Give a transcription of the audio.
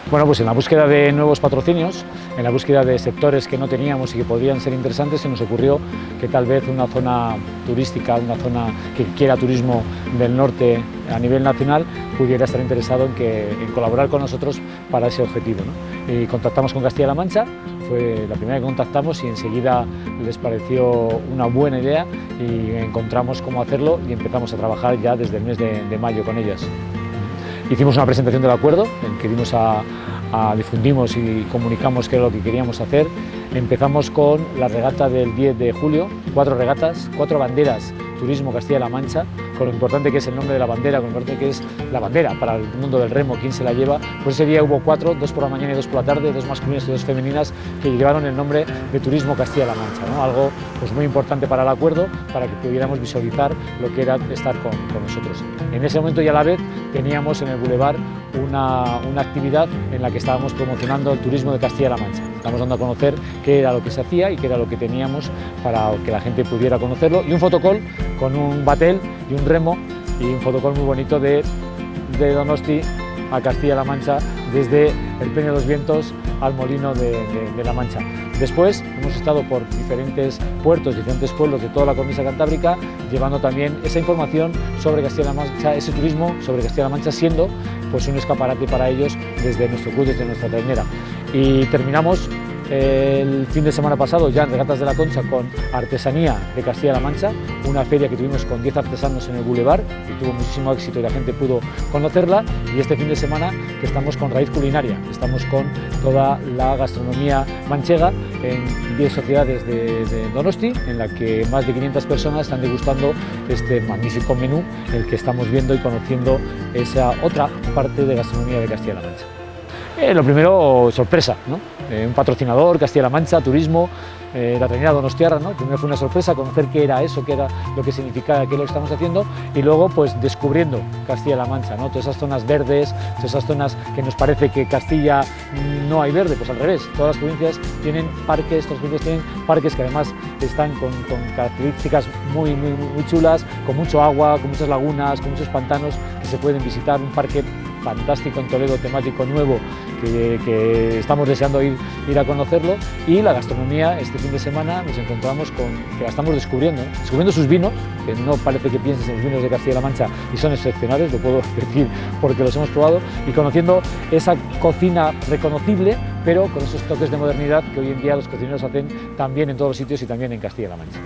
Bueno, pues en la búsqueda de nuevos patrocinios, en la búsqueda de sectores que no teníamos y que podrían ser interesantes, se nos ocurrió que tal vez una zona turística, una zona que quiera turismo del norte a nivel nacional, pudiera estar interesado en colaborar con nosotros para ese objetivo, ¿no? Y contactamos con Castilla-La Mancha, fue la primera que contactamos y enseguida les pareció una buena idea y encontramos cómo hacerlo y empezamos a trabajar ya desde el mes de mayo con ellas. Hicimos una presentación del acuerdo en que difundimos y comunicamos qué era lo que queríamos hacer. Empezamos con la regata del 10 de julio, 4 regatas, 4 banderas, Turismo Castilla-La Mancha, con lo importante que es el nombre de la bandera, con lo importante que es la bandera para el mundo del remo, quién se la lleva. Pues ese día hubo 4, 2 por la mañana y 2 por la tarde, 2 masculinas y 2 femeninas, que llevaron el nombre de Turismo Castilla-La Mancha, ¿no? Algo pues muy importante para el acuerdo, para que pudiéramos visualizar lo que era estar con nosotros. En ese momento y a la vez teníamos en el Boulevard una actividad en la que estábamos promocionando el turismo de Castilla-La Mancha. Estamos dando a conocer qué era lo que se hacía y qué era lo que teníamos para que la gente pudiera conocerlo, y un fotocall con un batel y un remo, y un fotocall muy bonito de Donosti a Castilla-La Mancha, desde el Peño de los Vientos al Molino de La Mancha. Después hemos estado por diferentes puertos, diferentes pueblos de toda la cornisa cantábrica, llevando también esa información sobre Castilla-La Mancha, ese turismo sobre Castilla-La Mancha, siendo pues un escaparate para ellos desde nuestro club, desde nuestra trainera. Y terminamos el fin de semana pasado ya en Regatas de la Concha con Artesanía de Castilla-La Mancha, una feria que tuvimos con 10 artesanos en el Boulevard y tuvo muchísimo éxito y la gente pudo conocerla. Y este fin de semana que estamos con Raíz Culinaria, estamos con toda la gastronomía manchega en 10 sociedades de Donosti, en la que más de 500 personas están degustando este magnífico menú, el que estamos viendo y conociendo esa otra parte de gastronomía de Castilla-La Mancha. Lo primero, sorpresa, ¿no? Un patrocinador, Castilla-La Mancha, turismo, la trainera donostiarra, ¿no? Primero fue una sorpresa conocer qué era eso, qué era lo que significaba, qué es lo que estamos haciendo, y luego pues descubriendo Castilla-La Mancha, ¿no? Todas esas zonas verdes, todas esas zonas que nos parece que Castilla no hay verde, pues al revés, todas las provincias tienen parques, todas las provincias tienen parques que además están con características muy chulas, con mucho agua, con muchas lagunas, con muchos pantanos que se pueden visitar, un parque fantástico en Toledo, temático nuevo, que estamos deseando ir a conocerlo. Y la gastronomía, este fin de semana nos encontramos con que la estamos descubriendo sus vinos, que no parece que pienses en los vinos de Castilla-La Mancha y son excepcionales, lo puedo decir porque los hemos probado, y conociendo esa cocina reconocible, pero con esos toques de modernidad que hoy en día los cocineros hacen también en todos los sitios y también en Castilla-La Mancha.